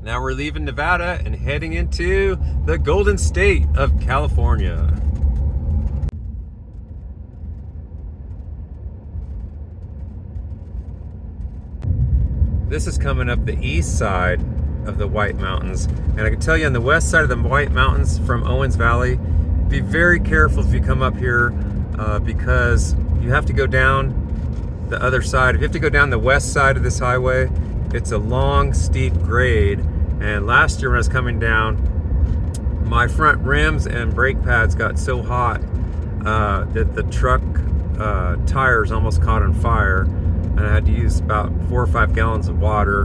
Now we're leaving Nevada and heading into the Golden State of California. This is coming up the east side of the White Mountains. And I can tell you on the west side of the White Mountains from Owens Valley, be very careful if you come up here because you have to go down the other side. If you have to go down the west side of this highway, it's a long, steep grade. And last year when I was coming down, my front rims and brake pads got so hot that the truck tires almost caught on fire. And I had to use about 4 or 5 gallons of water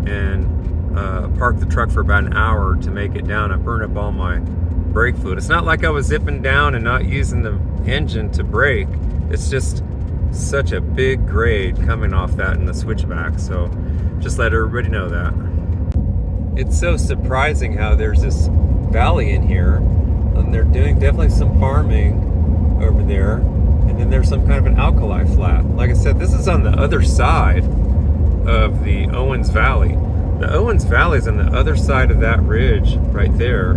and park the truck for about an hour to make it down. I burned up all my brake fluid. It's not like I was zipping down and not using the engine to brake. It's just such a big grade coming off that in the switchback. So just let everybody know that. It's so surprising how there's this valley in here, and they're doing definitely some farming over there, and then there's some kind of an alkali flat. Like I said, this is on the other side of the Owens Valley. The Owens Valley is on the other side of that ridge right there,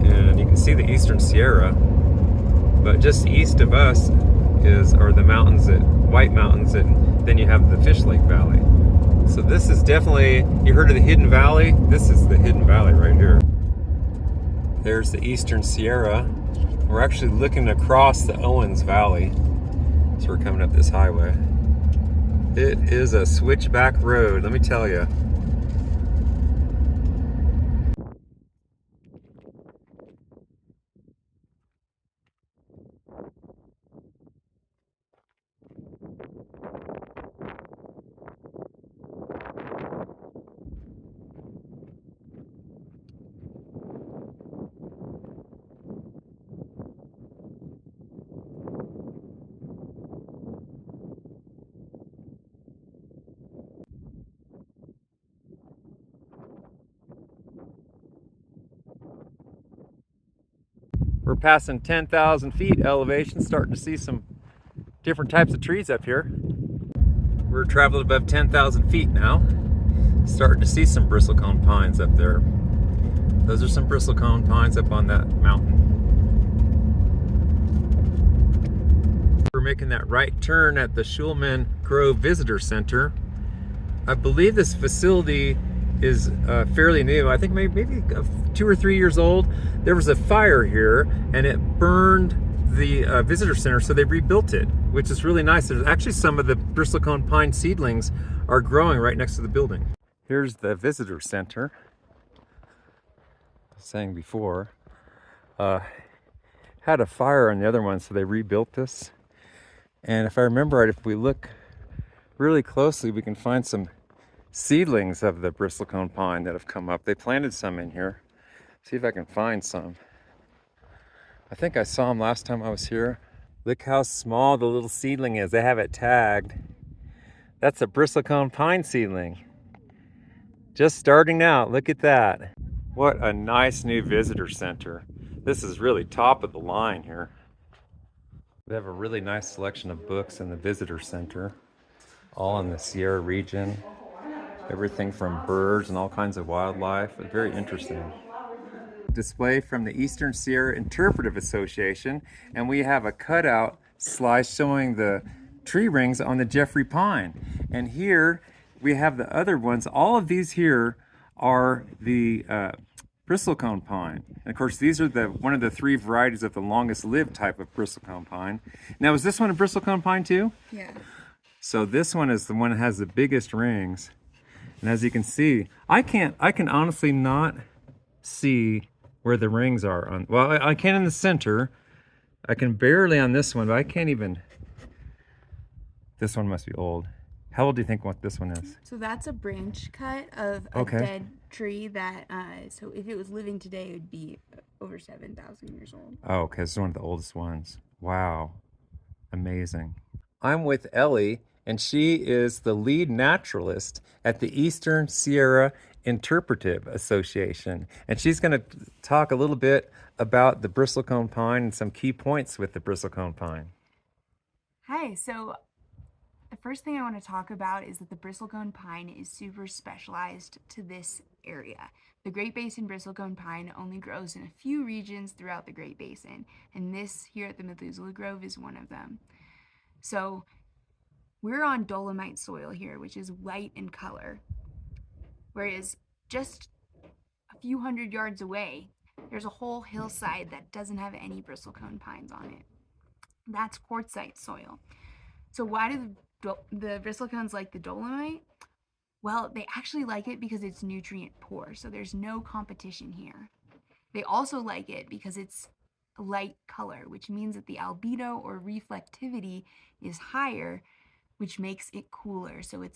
and you can see the Eastern Sierra, but just east of us are the mountains, White Mountains, and then you have the Fish Lake Valley. So this is definitely, you heard of the Hidden Valley? This is the Hidden Valley right here. There's the Eastern Sierra. We're actually looking across the Owens Valley. So we're coming up this highway. It is a switchback road, let me tell you. We're passing 10,000 feet elevation, starting to see some different types of trees up here. We're traveling above 10,000 feet now. Starting to see some bristlecone pines up there. Those are some bristlecone pines up on that mountain. We're making that right turn at the Schulman Grove Visitor Center. I believe this facility is fairly new. I think maybe 2 or 3 years old. There was a fire here and it burned the visitor center, so they rebuilt it, which is really nice. There's actually some of the bristlecone pine seedlings are growing right next to the building. Here's the visitor center. I was saying before, had a fire on the other one, so they rebuilt this. And if I remember right, if we look really closely, we can find some seedlings of the bristlecone pine that have come up. They planted some in here. See if I can find some. I think I saw them last time I was here. Look how small the little seedling is. They have it tagged. That's a bristlecone pine seedling. Just starting out, look at that. What a nice new visitor center. This is really top of the line here. They have a really nice selection of books in the visitor center. all in the Sierra region. Everything from birds and all kinds of wildlife. It's very interesting. Display from the Eastern Sierra Interpretive Association, and we have a cutout slice showing the tree rings on the Jeffrey pine. And here we have the other ones. All of these here are the bristlecone pine. And of course, these are one of the 3 varieties of the longest lived type of bristlecone pine. Now, is this one a bristlecone pine too? Yeah. So this one is the one that has the biggest rings. And as you can see, I can honestly not see where the rings are on. Well, I can in the center. I can barely on this one, but I can't even. This one must be old. How old do you think what this one is? So that's a branch cut of a dead tree that, so if it was living today, it would be over 7,000 years old. Oh, okay, this is one of the oldest ones. Wow, amazing. I'm with Ellie, and she is the lead naturalist at the Eastern Sierra Interpretive Association. And she's going to talk a little bit about the bristlecone pine and some key points with the bristlecone pine. Hi, so the first thing I want to talk about is that the bristlecone pine is super specialized to this area. The Great Basin Bristlecone Pine only grows in a few regions throughout the Great Basin, and this here at the Methuselah Grove is one of them. So we're on dolomite soil here, which is white in color, whereas just a few hundred yards away, there's a whole hillside that doesn't have any bristlecone pines on it. That's quartzite soil. So why do the bristlecones like the dolomite? Well, they actually like it because it's nutrient poor, so there's no competition here. They also like it because it's a light color, which means that the albedo or reflectivity is higher, which makes it cooler. So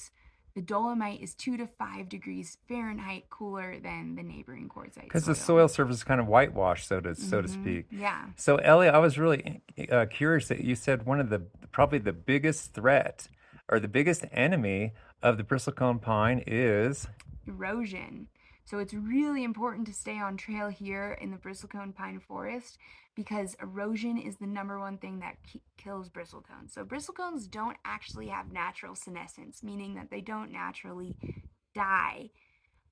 the dolomite is 2 to 5 degrees Fahrenheit cooler than the neighboring quartzite soil. Because the soil surface is kind of whitewashed, so to speak. Yeah. So Ellie, I was really curious that you said one of probably the biggest threat or the biggest enemy of the bristlecone pine is erosion. So it's really important to stay on trail here in the bristlecone pine forest because erosion is the #1 thing that kills bristlecones. So bristlecones don't actually have natural senescence, meaning that they don't naturally die,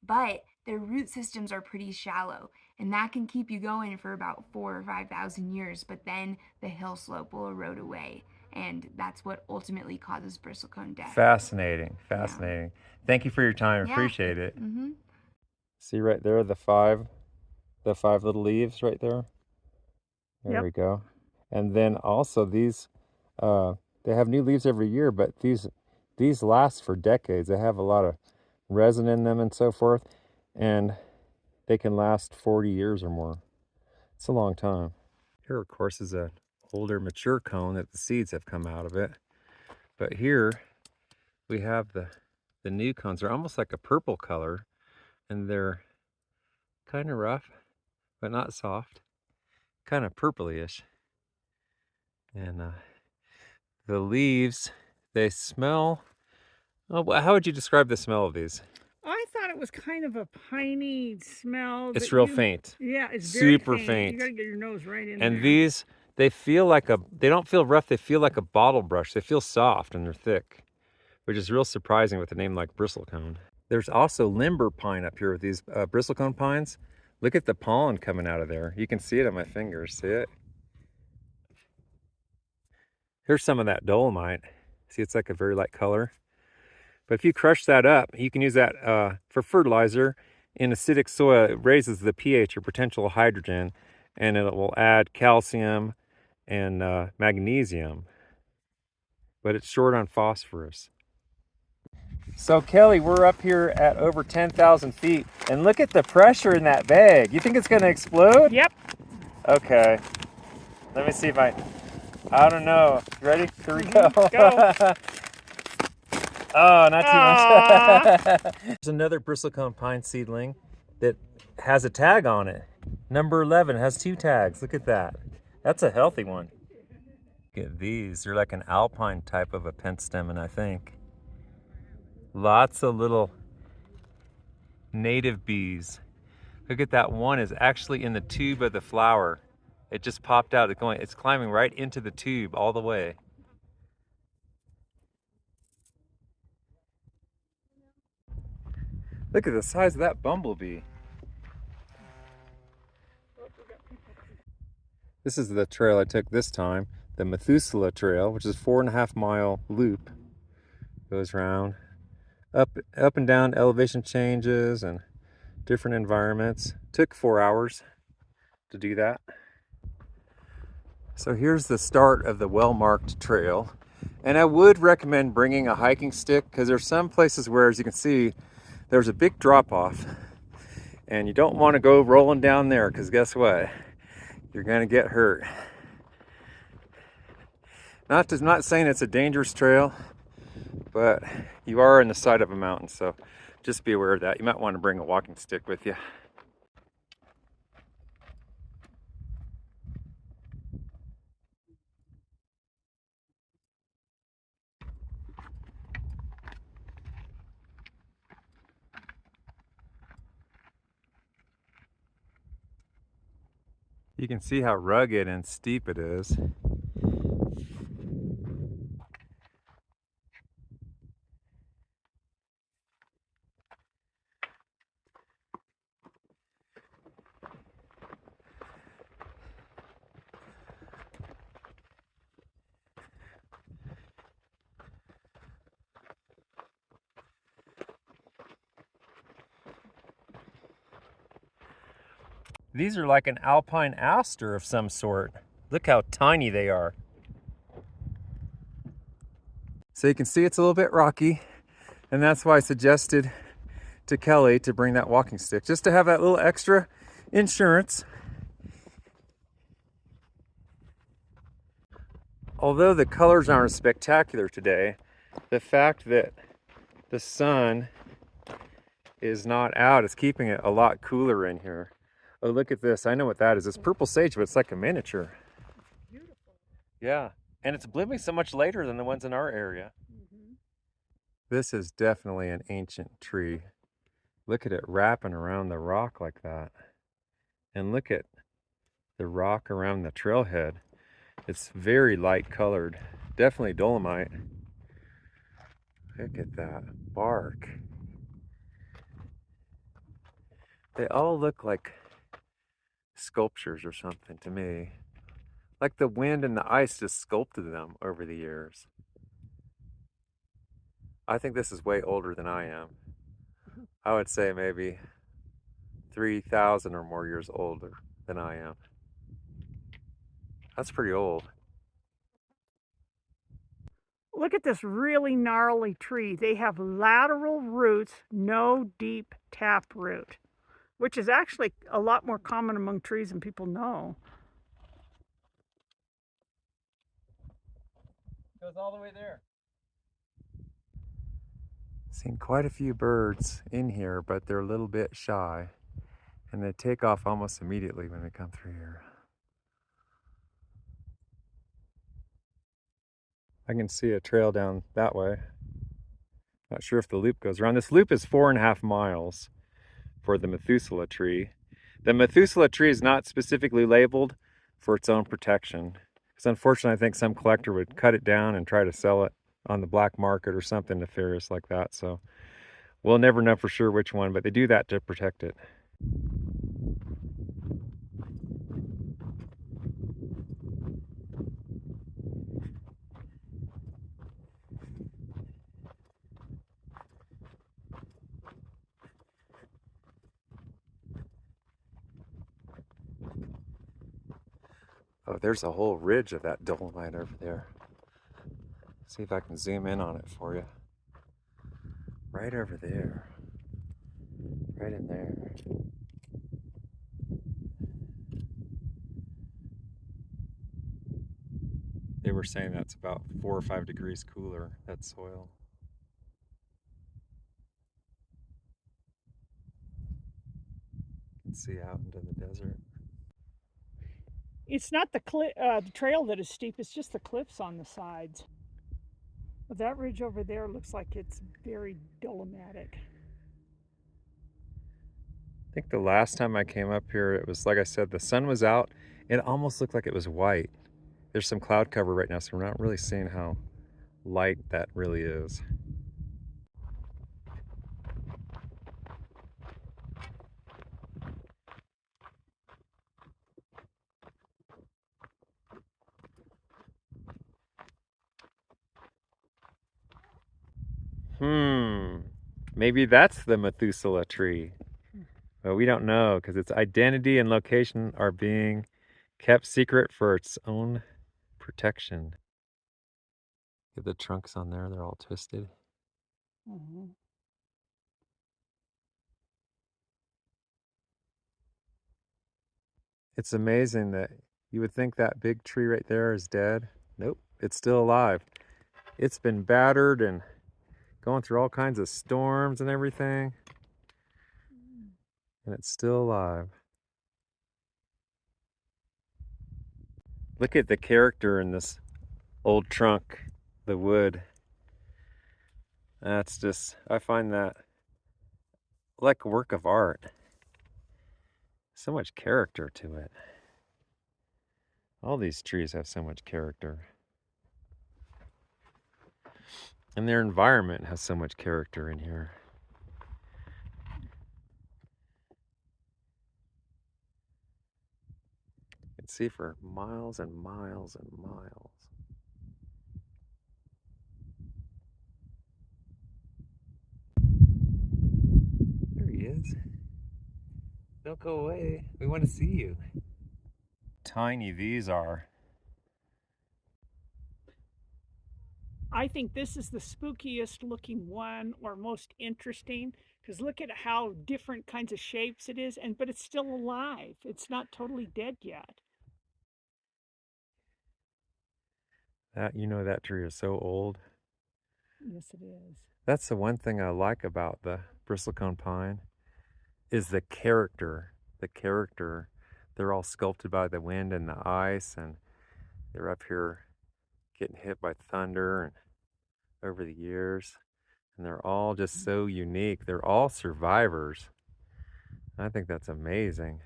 but their root systems are pretty shallow, and that can keep you going for about 4,000 or 5,000 years, but then the hill slope will erode away, and that's what ultimately causes bristlecone death. Fascinating. Yeah. Thank you for your time. Yeah. Appreciate it. Mm-hmm. See right there, the five little leaves right there. There we go. And then also these, they have new leaves every year, but these last for decades. They have a lot of resin in them and so forth, and they can last 40 years or more. It's a long time. Here, of course, is an older mature cone that the seeds have come out of it. But here we have the new cones. They're almost like a purple color, and they're kind of rough, but not soft. Kind of purpley-ish. And the leaves, they smell. Oh, how would you describe the smell of these? I thought it was kind of a piney smell. It's real faint. Yeah, it's very super faint. You gotta get your nose right in there. And these, they don't feel rough, they feel like a bottle brush. They feel soft and they're thick, which is real surprising with a name like bristlecone. There's also limber pine up here with these bristlecone pines. Look at the pollen coming out of there. You can see it on my fingers, see it? Here's some of that dolomite. See, it's like a very light color. But if you crush that up, you can use that for fertilizer. In acidic soil, it raises the pH or potential hydrogen, and it will add calcium and magnesium. But it's short on phosphorus. So Kelly, we're up here at over 10,000 feet, and look at the pressure in that bag. You think it's gonna explode? Yep. Okay. Let me see if I don't know. You ready? Here we go. Go. Oh, not too much. There's another bristlecone pine seedling that has a tag on it. Number 11 has 2 tags. Look at that. That's a healthy one. Look at these. They're like an alpine type of a pentstemon, I think. Lots of little native bees. Look at that one is actually in the tube of the flower. It just popped out. It's climbing right into the tube all the way. Look at the size of that bumblebee. This is the trail I took this time, the Methuselah Trail, which is a 4.5 mile loop. Goes around, up and down elevation changes and different environments. Took 4 hours to do that. So here's the start of the well-marked trail. And I would recommend bringing a hiking stick because there's some places where, as you can see, there's a big drop-off. And you don't want to go rolling down there because guess what? You're going to get hurt. Not saying it's a dangerous trail, but you are on the side of a mountain, so just be aware of that. You might want to bring a walking stick with you. You can see how rugged and steep it is. These are like an alpine aster of some sort. Look how tiny they are. So you can see it's a little bit rocky, and that's why I suggested to Kelly to bring that walking stick, just to have that little extra insurance. Although the colors aren't spectacular today, the fact that the sun is not out is keeping it a lot cooler in here. Oh, look at this. I know what that is. It's purple sage, but it's like a miniature. Beautiful. Yeah, and it's blooming so much later than the ones in our area. This is definitely an ancient tree. Look at it wrapping around the rock like that. And look at the rock around the trailhead. It's very light colored. Definitely dolomite. Look at that bark. They all look like sculptures or something to me. Like the wind and the ice just sculpted them over the years. I think this is way older than I am. I would say maybe 3,000 or more years older than I am. That's pretty old. Look at this really gnarly tree. They have lateral roots, no deep tap root, which is actually a lot more common among trees than people know. Goes all the way there. Seen quite a few birds in here, but they're a little bit shy, and they take off almost immediately when they come through here. I can see a trail down that way. Not sure if the loop goes around. This loop is 4.5 miles for the Methuselah tree. The Methuselah tree is not specifically labeled for its own protection, because unfortunately I think some collector would cut it down and try to sell it on the black market or something nefarious like that. So we'll never know for sure which one, but they do that to protect it. Oh, there's a whole ridge of that dolomite over there. See if I can zoom in on it for you. Right over there. Right in there. They were saying that's about 4 or 5 degrees cooler, that soil. You can see out into the desert. It's not the trail that is steep, it's just the cliffs on the sides. But that ridge over there looks like it's very dolomitic. I think the last time I came up here, it was, like I said, the sun was out. It almost looked like it was white. There's some cloud cover right now, so we're not really seeing how light that really is. Maybe that's the Methuselah tree. But we don't know because its identity and location are being kept secret for its own protection. Get the trunks on there, they're all twisted. Mhm. It's amazing that you would think that big tree right there is dead. Nope, it's still alive. It's been battered and going through all kinds of storms and everything, and it's still alive. Look at the character in this old trunk, the wood. That's just, I find that like a work of art. So much character to it. All these trees have so much character. And their environment has so much character in here. You can see for miles and miles and miles. There he is. Don't go away. We want to see you. Tiny these are. I think this is the spookiest looking one or most interesting because look at how different kinds of shapes it is, but it's still alive. It's not totally dead yet. That tree is so old. Yes, it is. That's the one thing I like about the bristlecone pine is the character. The character. They're all sculpted by the wind and the ice, and they're up here getting hit by thunder and over the years. And they're all just so unique. They're all survivors. I think that's amazing.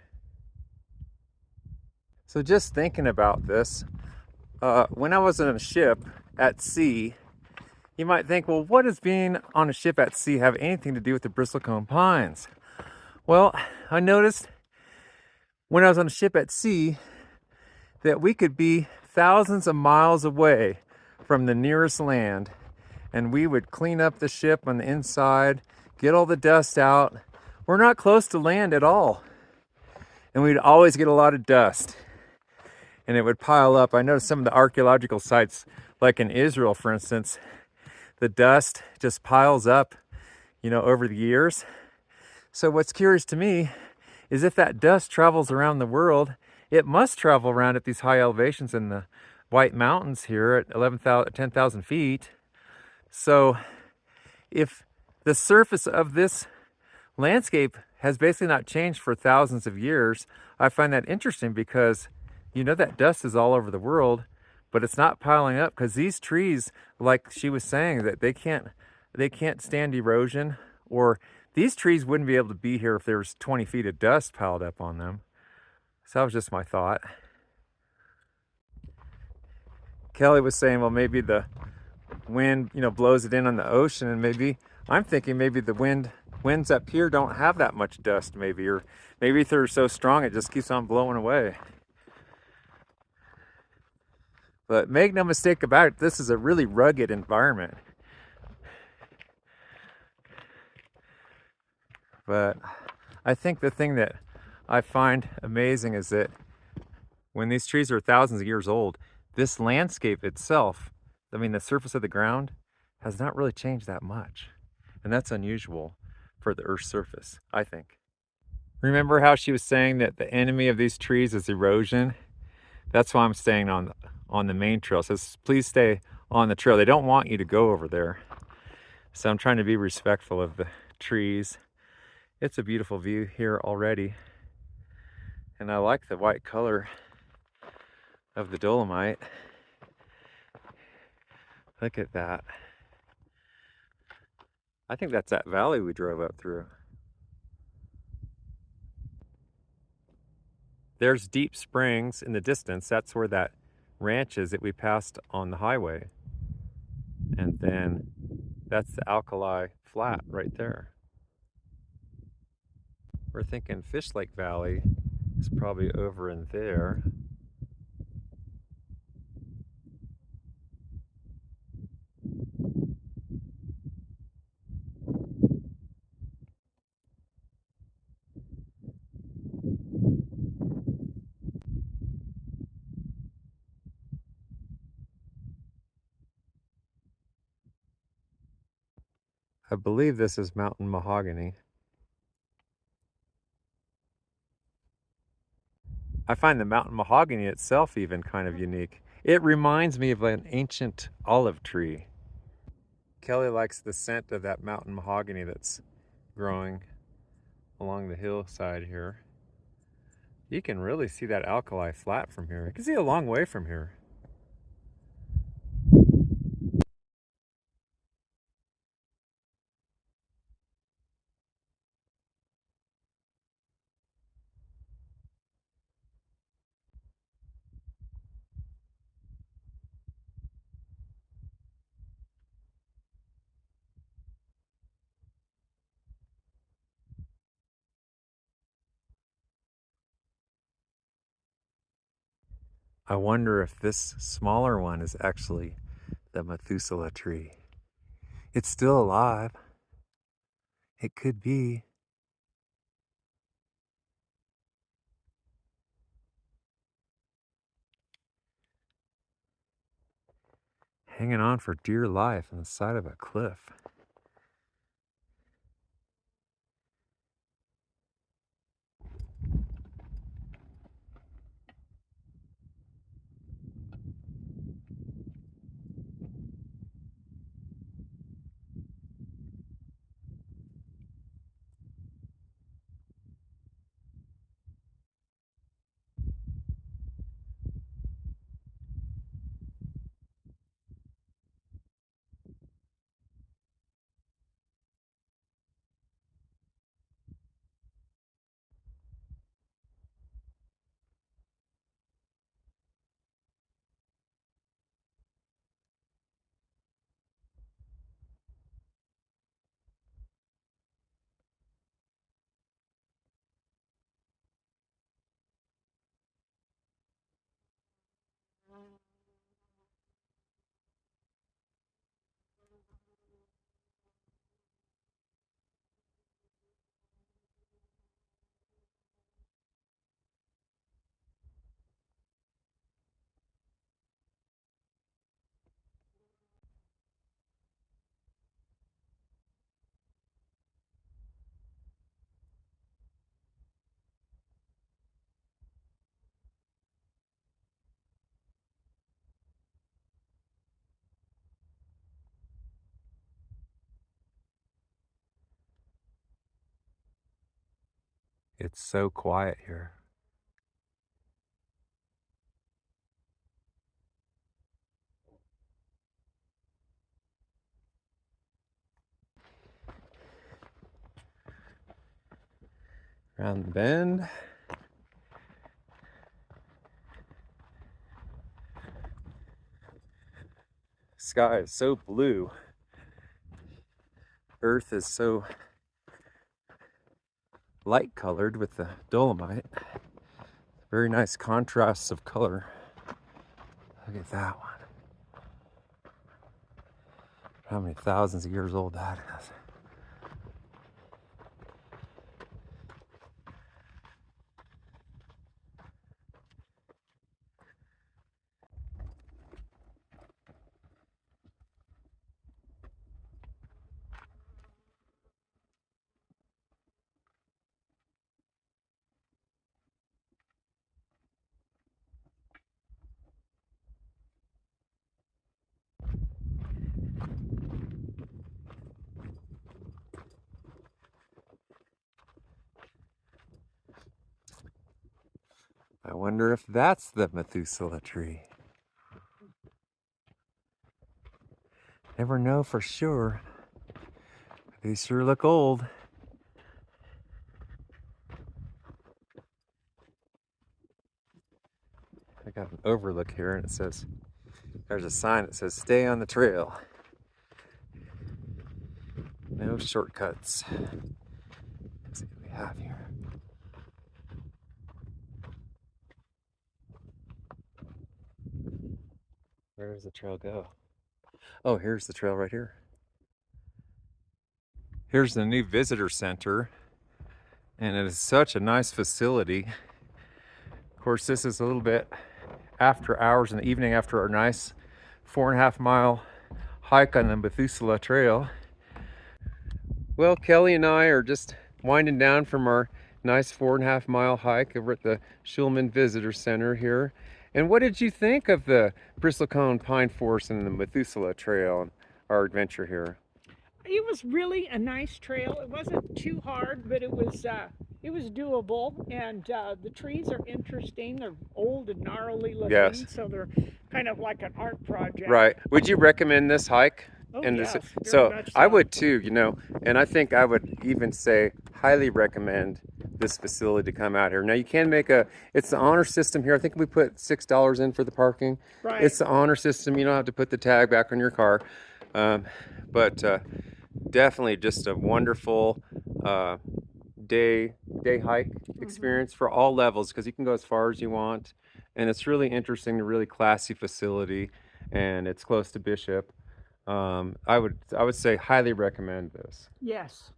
So just thinking about this, when I was on a ship at sea, you might think, well, what does being on a ship at sea have anything to do with the bristlecone pines? Well, I noticed when I was on a ship at sea that we could be thousands of miles away from the nearest land, and we would clean up the ship on the inside, get all the dust out. We're not close to land at all, and we'd always get a lot of dust, and it would pile up. I noticed some of the archaeological sites, like in Israel, for instance, the dust just piles up, over the years. So what's curious to me is if that dust travels around the world, it must travel around at these high elevations in the White Mountains here at 10,000 feet. So if the surface of this landscape has basically not changed for thousands of years, I find that interesting because that dust is all over the world, but it's not piling up because these trees, like she was saying, that they can't stand erosion, or these trees wouldn't be able to be here if there was 20 feet of dust piled up on them. So that was just my thought. Kellie was saying, well, maybe the wind, blows it in on the ocean, and I'm thinking maybe the winds up here don't have that much dust, or maybe they're so strong it just keeps on blowing away. But make no mistake about it, this is a really rugged environment. But I think the thing that I find amazing is that when these trees are thousands of years old, this landscape itself, the surface of the ground, has not really changed that much. And that's unusual for the Earth's surface, I think. Remember how she was saying that the enemy of these trees is erosion? That's why I'm staying on the main trail. It says, please stay on the trail. They don't want you to go over there. So I'm trying to be respectful of the trees. It's a beautiful view here already. And I like the white color of the dolomite. Look at that. I think that's that valley we drove up through. There's Deep Springs in the distance. That's where that ranch is that we passed on the highway. And then that's the Alkali Flat right there. We're thinking Fish Lake Valley is probably over in there. I believe this is mountain mahogany. I find the mountain mahogany itself even kind of unique. It reminds me of an ancient olive tree. Kellie likes the scent of that mountain mahogany that's growing along the hillside here. You can really see that alkali flat from here. You can see a long way from here. I wonder if this smaller one is actually the Methuselah tree. It's still alive. It could be. Hanging on for dear life on the side of a cliff. It's so quiet here. Around the bend. Sky is so blue. Earth is so light colored with the dolomite. Very nice contrasts of color. Look at that one. How many thousands of years old that is. I wonder if that's the Methuselah tree. Never know for sure. They sure look old. I got an overlook here and it says, there's a sign that says stay on the trail. No shortcuts. Let's see what we have here. Where does the trail go? Oh, here's the trail right here. Here's the new visitor center, and it is such a nice facility. Of course, this is a little bit after hours in the evening after our nice 4.5 mile hike on the Methuselah Trail. Well, Kelly and I are just winding down from our nice 4.5 mile hike over at the Schulman Visitor Center here. And what did you think of the Bristlecone Pine Forest and the Methuselah Trail and our adventure here? It was really a nice trail. It wasn't too hard, but it was doable. And the trees are interesting. They're old and gnarly looking, Yes. so they're kind of like an art project. Right. Would you recommend this hike? Oh, And yes, this, very so much I so. would too, you know, and I think I would even say highly recommend this facility to come out here. Now you can make it's the honor system here. I think we put $6 in for the parking. Right. It's the honor system. You don't have to put the tag back on your car. But definitely just a wonderful day hike experience for all levels, because you can go as far as you want. And it's really interesting, a really classy facility, and it's close to Bishop. I would say highly recommend this. Yes.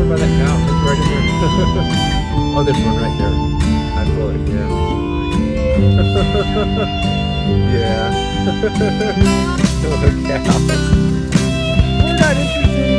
By that cow, it's right in there. Oh, there's one right there. I saw it, yeah. Yeah. Oh, the cow. We're not interested